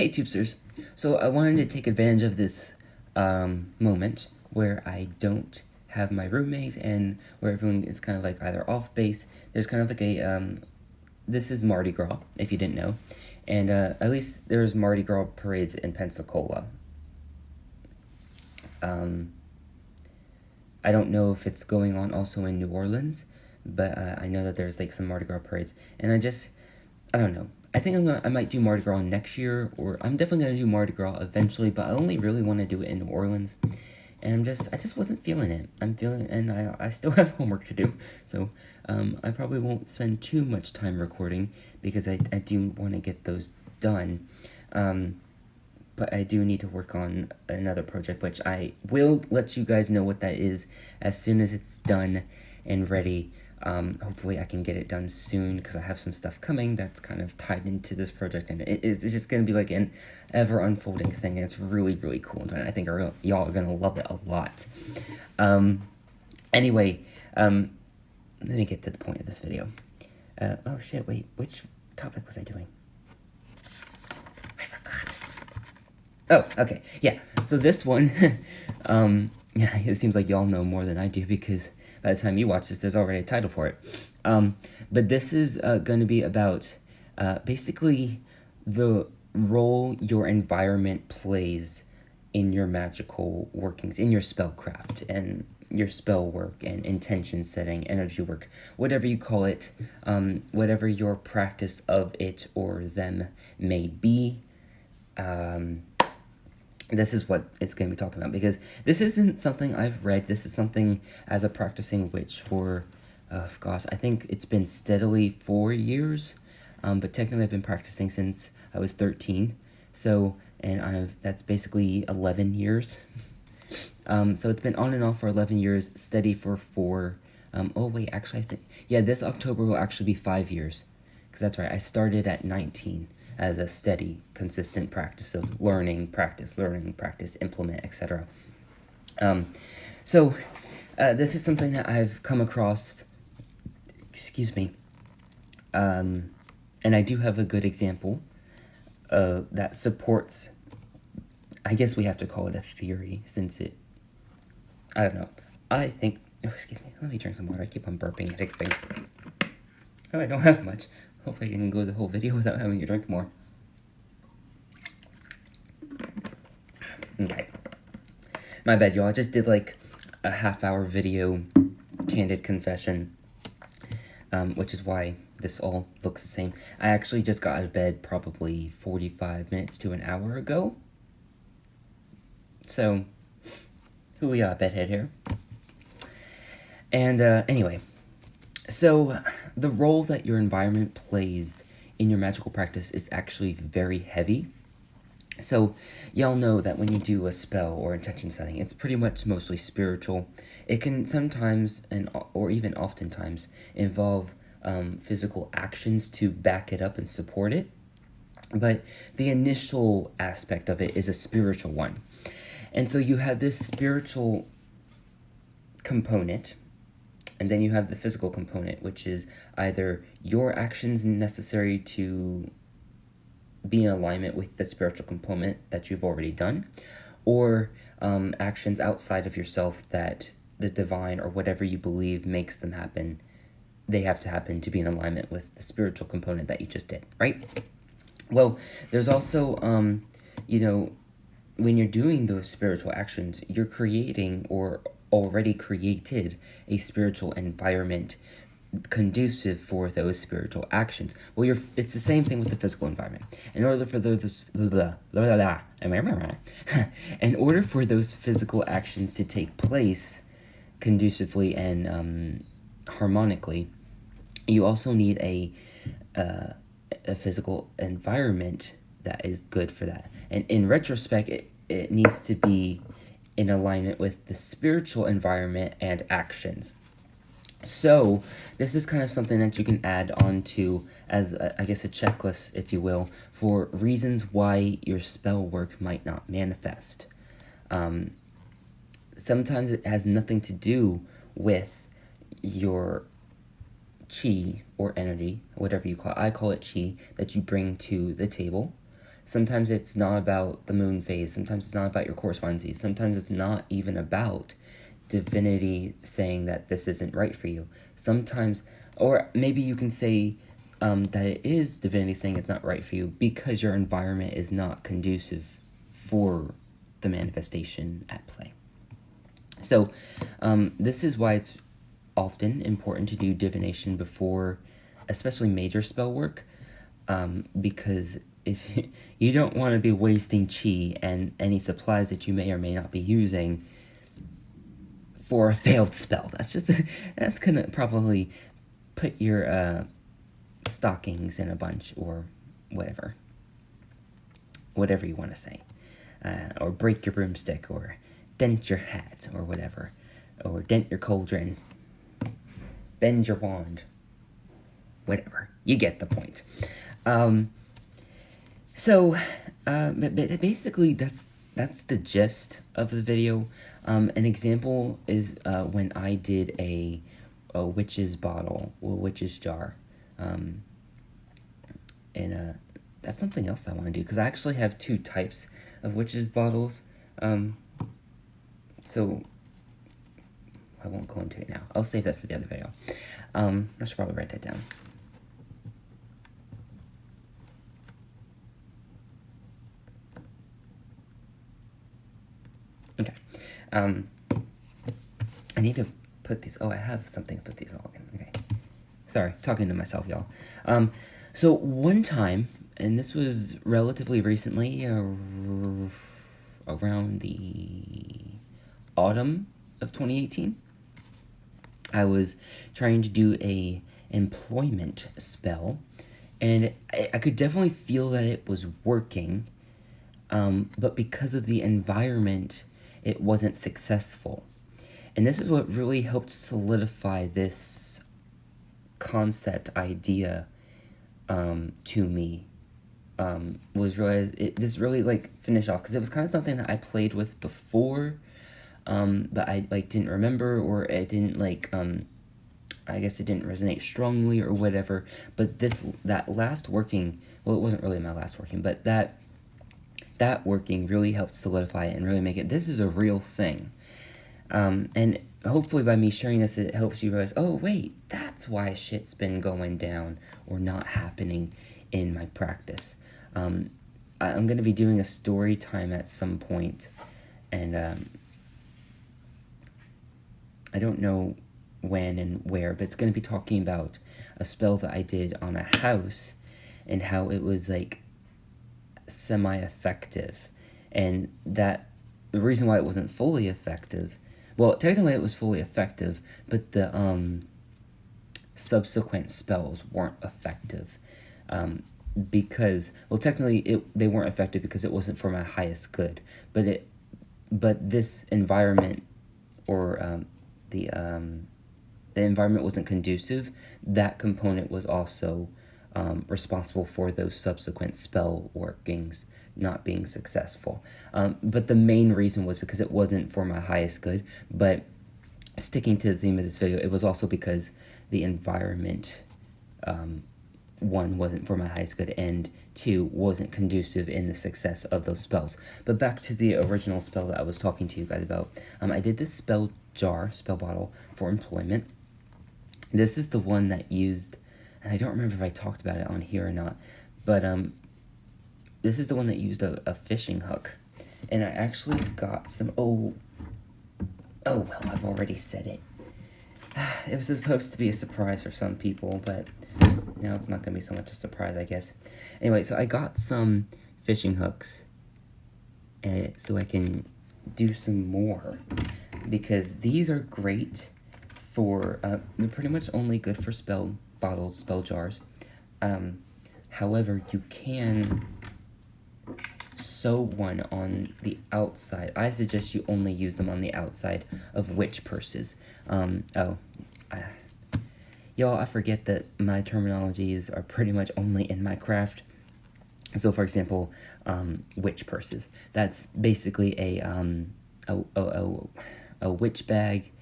Hey Tubesters, so I wanted to take advantage of this moment where I don't have my roommate and where everyone is kind of like either off base. There's kind of like a, this is Mardi Gras, if you didn't know, and at least there's Mardi Gras parades in Pensacola. I don't know if it's going on also in New Orleans, but I know that there's like some Mardi Gras parades, and I don't know. I think I might do Mardi Gras next year, or I'm definitely gonna do Mardi Gras eventually. But I only really want to do it in New Orleans, and I just wasn't feeling it. And I still have homework to do, so I probably won't spend too much time recording because I do want to get those done. But I do need to work on another project, which I will let you guys know what that is as soon as it's done and ready. Hopefully I can get it done soon because I have some stuff coming that's kind of tied into this project, and it's just going to be like an ever unfolding thing, and it's really, really cool, and I think y'all are going to love it a lot. Anyway, let me get to the point of this video. Oh shit, wait, which topic was I doing? I forgot. Oh, okay, yeah, so this one, yeah, it seems like y'all know more than I do because by the time you watch this, there's already a title for it. But this is going to be about basically the role your environment plays in your magical workings, in your spellcraft, and your spell work, and intention setting, energy work, whatever you call it, whatever your practice of it or them may be. This is what it's going to be talking about, because this isn't something I've read. This is something as a practicing witch for, gosh, I think it's been steadily 4 years, but technically I've been practicing since I was 13, so, and that's basically 11 years, so it's been on and off for 11 years, steady for 4, oh wait, actually I think, yeah, this October will actually be 5 years, because that's right, I started at 19, as a steady, consistent practice of learning, practice, implement, etc. So, this is something that I've come across, excuse me, and I do have a good example that supports, I guess we have to call it a theory, since it, I don't know, I think, oh, excuse me, let me drink some water, I keep on burping and everything. Oh, I don't have much. Hopefully I can go the whole video without having to drink more. Okay. My bad, y'all. I just did like a half-hour video, candid confession, which is why this all looks the same. I actually just got out of bed probably 45 minutes to an hour ago. So, hoo-yah, bedhead here. And, anyway. So, the role that your environment plays in your magical practice is actually very heavy. So, y'all know that when you do a spell or intention setting, it's pretty much mostly spiritual. It can sometimes, or even oftentimes, involve physical actions to back it up and support it. But the initial aspect of it is a spiritual one. And so you have this spiritual component, and then you have the physical component, which is either your actions necessary to be in alignment with the spiritual component that you've already done, or actions outside of yourself that the divine or whatever you believe makes them happen. They have to happen to be in alignment with the spiritual component that you just did, right? Well, there's also, you know, when you're doing those spiritual actions, you're creating or already created a spiritual environment conducive for those spiritual actions. Well, it's the same thing with the physical environment. In order for those in order for those physical actions to take place conducively and harmonically, you also need a physical environment that is good for that. And in retrospect, it needs to be in alignment with the spiritual environment and actions. So, this is kind of something that you can add on to as, I guess, a checklist, if you will, for reasons why your spell work might not manifest. Sometimes it has nothing to do with your chi or energy, whatever you call it. I call it chi, that you bring to the table. Sometimes it's not about the moon phase. Sometimes it's not about your correspondences. Sometimes it's not even about divinity saying that this isn't right for you. Sometimes, or maybe you can say that it is divinity saying it's not right for you because your environment is not conducive for the manifestation at play. So this is why it's often important to do divination before, especially major spell work, because if you don't want to be wasting chi and any supplies that you may or may not be using for a failed spell. That's gonna probably put your stockings in a bunch, or whatever you want to say, or break your broomstick, or dent your hat, or whatever, or dent your cauldron, bend your wand, whatever. You get the point. So basically that's the gist of the video. An example is when I did a witch's bottle or witch's jar, and that's something else I want to do, because I actually have 2 types of witch's bottles. So I won't go into it now. I'll save that for the other video. I should probably write that down. Okay. I need to put these... Oh, I have something to put these all in. Okay. Sorry, talking to myself, y'all. So one time, and this was relatively recently, around the autumn of 2018, I was trying to do a employment spell, and I could definitely feel that it was working, but because of the environment, it wasn't successful. And this is what really helped solidify this concept idea to me, was realize this really like finished off, because it was kind of something that I played with before, but I like didn't remember, or it didn't like I guess it didn't resonate strongly or whatever. But that last working, well, it wasn't really my last working, but that working really helped solidify it and really make it, this is a real thing. And hopefully by me sharing this, it helps you realize, oh wait, that's why shit's been going down or not happening in my practice. I'm going to be doing a story time at some point, and I don't know when and where, but it's going to be talking about a spell that I did on a house and how it was like semi-effective, and that the reason why it wasn't fully effective, well, technically it was fully effective, but the subsequent spells weren't effective, because, well, technically they weren't effective because it wasn't for my highest good, but this environment, or the environment wasn't conducive. That component was also responsible for those subsequent spell workings not being successful. But the main reason was because it wasn't for my highest good. But sticking to the theme of this video, it was also because the environment, 1, wasn't for my highest good, and 2, wasn't conducive in the success of those spells. But back to the original spell that I was talking to you guys about. I did this spell bottle for employment. This is the one that used, and I don't remember if I talked about it on here or not, but this is the one that used a fishing hook. And I actually got some, oh well, I've already said it. It was supposed to be a surprise for some people, but now it's not going to be so much a surprise, I guess. Anyway, so I got some fishing hooks so I can do some more, because these are great for, they're pretty much only good for spell bottles, spell jars. However, you can sew one on the outside. I suggest you only use them on the outside of witch purses. Y'all, I forget that my terminologies are pretty much only in my craft. So, for example, witch purses. That's basically a witch bag.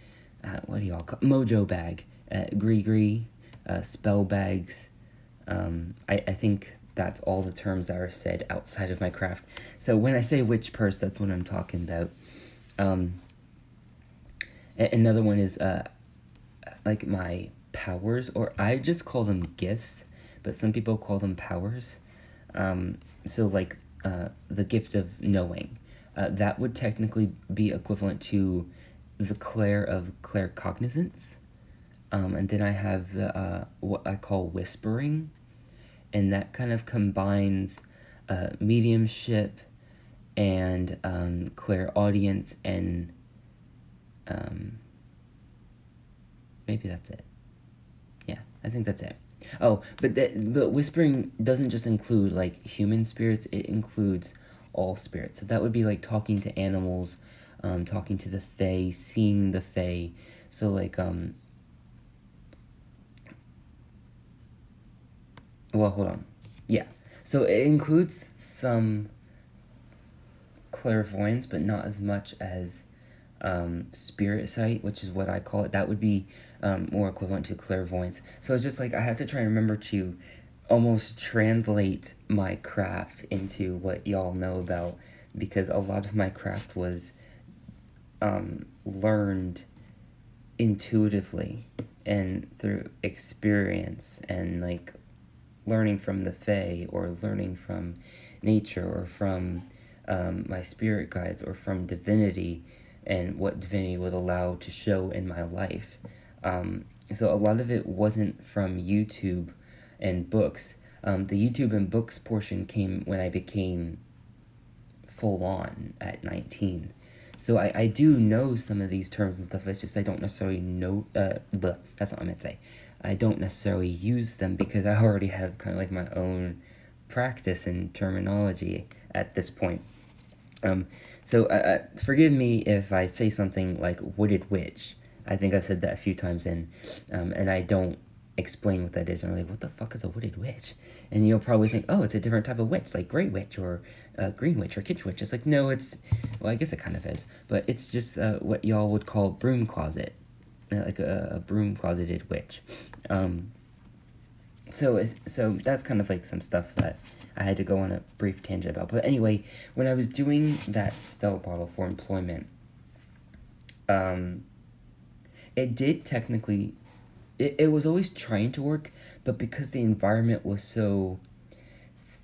What do y'all call mojo bag? Gree, spell bags. I think that's all the terms that are said outside of my craft. So when I say witch purse, that's what I'm talking about. Another one is like my powers, or I just call them gifts, but some people call them powers. So like the gift of knowing, that would technically be equivalent to the clair of claircognizance. And then I have the what I call whispering, and that kind of combines mediumship and clairaudience and maybe that's it. Yeah, I think that's it. Oh, but whispering doesn't just include like human spirits; it includes all spirits. So that would be like talking to animals, talking to the fae, seeing the fae. So like well, hold on. Yeah. So it includes some clairvoyance, but not as much as spirit sight, which is what I call it. That would be more equivalent to clairvoyance. So it's just like I have to try and remember to almost translate my craft into what y'all know about, because a lot of my craft was learned intuitively and through experience and like learning from the fae or learning from nature or from my spirit guides or from divinity and what divinity would allow to show in my life. So a lot of it wasn't from YouTube and books. The YouTube and books portion came when I became full on at 19. So I do know some of these terms and stuff. It's just I don't necessarily know. That's not what I meant to say. I don't necessarily use them because I already have kind of like my own practice and terminology at this point. So forgive me if I say something like wooded witch. I think I've said that a few times and I don't explain what that is. And I'm like, what the fuck is a wooded witch? And you'll probably think, oh, it's a different type of witch, like Grey Witch or Green Witch or Kitsch Witch. It's like, no, well, I guess it kind of is. But it's just what y'all would call broom closet, like a broom closeted witch. So that's kind of like some stuff that I had to go on a brief tangent about. But anyway, when I was doing that spell bottle for employment, it did technically, it was always trying to work, but because the environment was so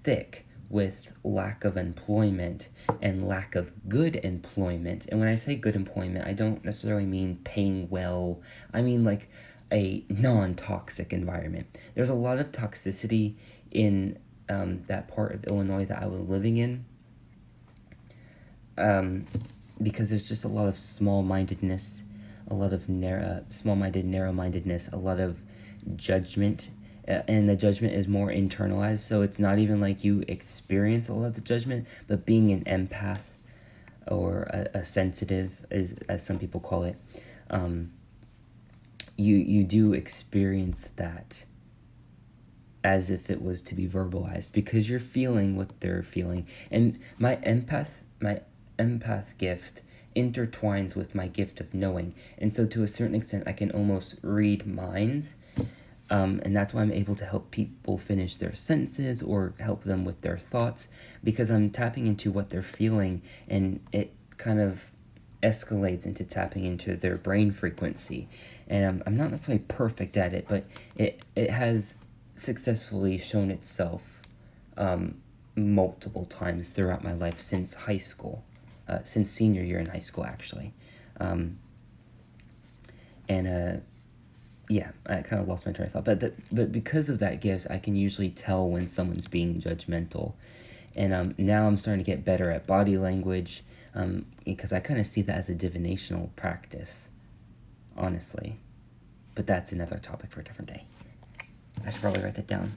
thick with lack of employment and lack of good employment, and when I say good employment, I don't necessarily mean paying well, I mean like a non-toxic environment. There's a lot of toxicity in that part of Illinois that I was living in, because there's just a lot of small-mindedness, a lot of small-minded, narrow-mindedness, a lot of judgment, and the judgment is more internalized, so it's not even like you experience a lot of the judgment, but being an empath or a sensitive, as some people call it, you do experience that as if it was to be verbalized, because you're feeling what they're feeling. And my empath gift intertwines with my gift of knowing, and so to a certain extent I can almost read minds, and that's why I'm able to help people finish their sentences or help them with their thoughts, because I'm tapping into what they're feeling, and it kind of escalates into tapping into their brain frequency. And I'm not necessarily perfect at it, but it has successfully shown itself multiple times throughout my life since high school, since senior year in high school, actually. Yeah, I kind of lost my train of thought, but because of that gift, I can usually tell when someone's being judgmental, and now I'm starting to get better at body language, because I kind of see that as a divinational practice, honestly, but that's another topic for a different day. I should probably write that down.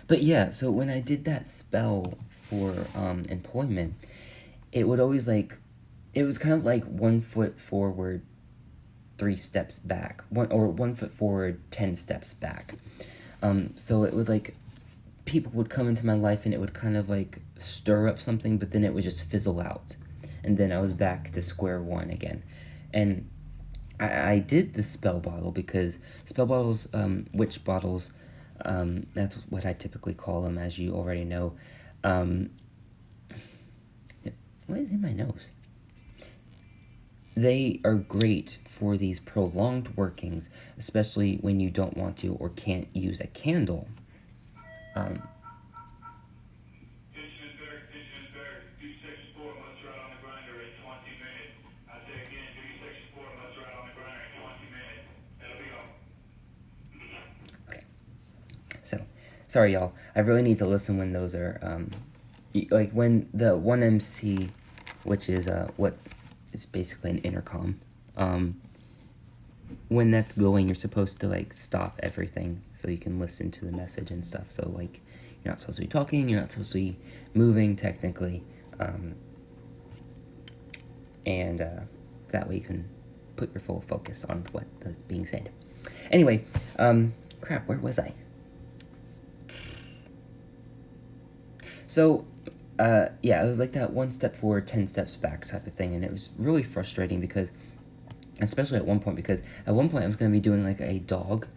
But yeah, so when I did that spell for employment, it would always it was kind of like 1 foot forward, 3 steps back, 1 foot forward, 10 steps back. So it would people would come into my life and it would kind of stir up something, but then it would just fizzle out, and then I was back to square one again. And I did the spell bottle because spell bottles, witch bottles, that's what I typically call them, as you already know. Um, what is in my nose? They are great for these prolonged workings, especially when you don't want to or can't use a candle. Um, okay, so sorry, y'all. I really need to listen when those are like when the 1MC, which is what is basically an intercom. When that's going, you're supposed to like stop everything so you can listen to the message and stuff. So like, you're not supposed to be talking, you're not supposed to be moving technically, and that way you can put your full focus on what is being said. Anyway, crap, where was I? So, yeah, it was like that 1 step forward, 10 steps back type of thing, and it was really frustrating because, especially at one point, because at one point I was going to be doing like a dog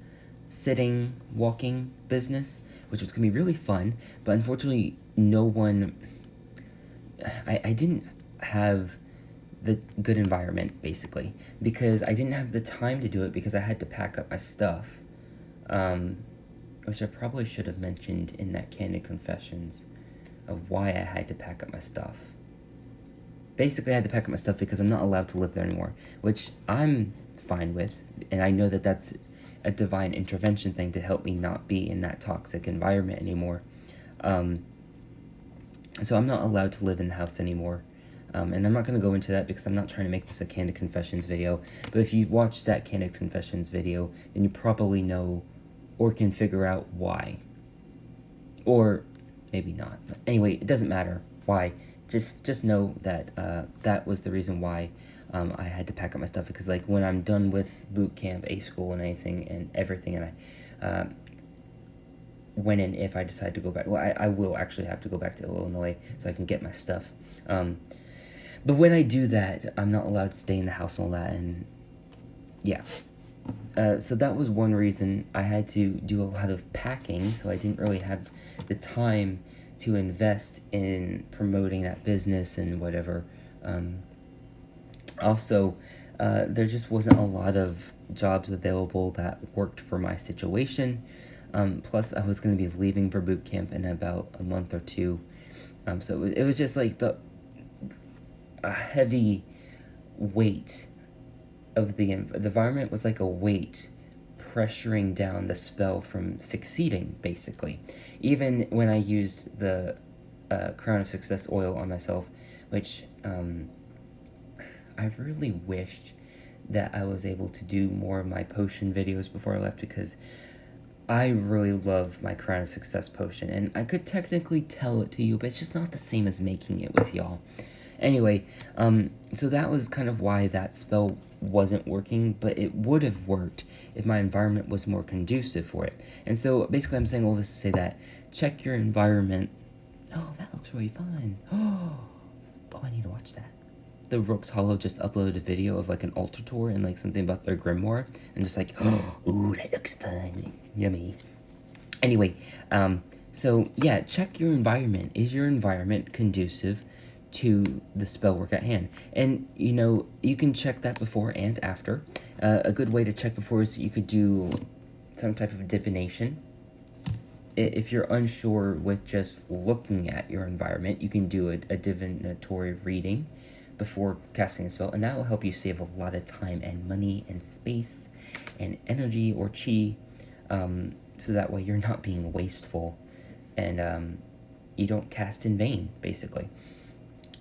sitting, walking business, which was going to be really fun, but unfortunately no one, I didn't have the good environment, basically, because I didn't have the time to do it because I had to pack up my stuff, which I probably should have mentioned in that Candid Confessions of why I had to pack up my stuff. Basically, I had to pack up my stuff because I'm not allowed to live there anymore, which I'm fine with, and I know that that's a divine intervention thing to help me not be in that toxic environment anymore. So I'm not allowed to live in the house anymore, and I'm not going to go into that because I'm not trying to make this a Candid Confessions video, but if you watched that Candid Confessions video, then you probably know or can figure out why. Or maybe not. But anyway, it doesn't matter why. Just know that that was the reason why I had to pack up my stuff, because like when I'm done with boot camp, A school, and everything, and I when and if I decide to go back, well, I will actually have to go back to Illinois so I can get my stuff. But when I do that, I'm not allowed to stay in the house and all that, and yeah. So that was one reason I had to do a lot of packing, so I didn't really have the time to invest in promoting that business and whatever. Also, there just wasn't a lot of jobs available that worked for my situation. Plus, I was going to be leaving for boot camp in about a month or two. So it was just like a heavy weight of the environment was like a weight pressuring down the spell from succeeding, basically. Even when I used the Crown of Success oil on myself, which I really wished that I was able to do more of my potion videos before I left, because I really love my Crown of Success potion, and I could technically tell it to you, but it's just not the same as making it with y'all. Anyway, so that was kind of why that spell wasn't working, but it would have worked if my environment was more conducive for it. And so basically I'm saying all this to say that check your environment. Oh, that looks really fun. Oh, I need to watch that. The Rogues Hollow just uploaded a video of like an altar tour and like something about their grimoire, and just like, oh, ooh, that looks fun. Yummy. Anyway, so yeah, check your environment. Is your environment conducive to the spell work at hand? And you know, you can check that before and after. A good way to check before is you could do some type of divination. If you're unsure with just looking at your environment, you can do a divinatory reading before casting a spell, and that will help you save a lot of time and money and space and energy or chi, so that way you're not being wasteful and you don't cast in vain, basically.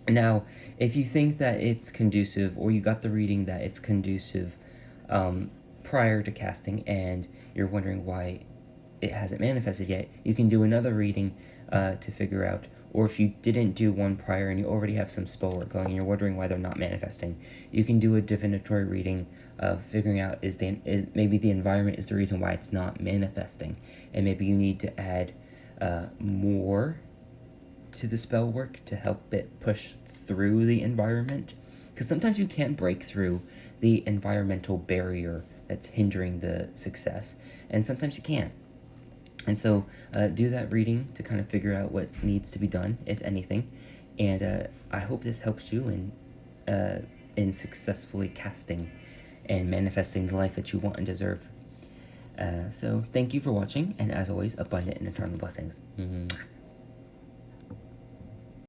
Now, if you think that it's conducive, or you got the reading that it's conducive prior to casting, and you're wondering why it hasn't manifested yet, you can do another reading to figure out. Or if you didn't do one prior and you already have some spell work going and you're wondering why they're not manifesting, you can do a divinatory reading of figuring out is maybe the environment is the reason why it's not manifesting, and maybe you need to add more to the spell work to help it push through the environment, because sometimes you can break through the environmental barrier that's hindering the success, and sometimes you can't. And so do that reading to kind of figure out what needs to be done, if anything. And I hope this helps you in successfully casting and manifesting the life that you want and deserve. So thank you for watching, and as always, abundant and eternal blessings.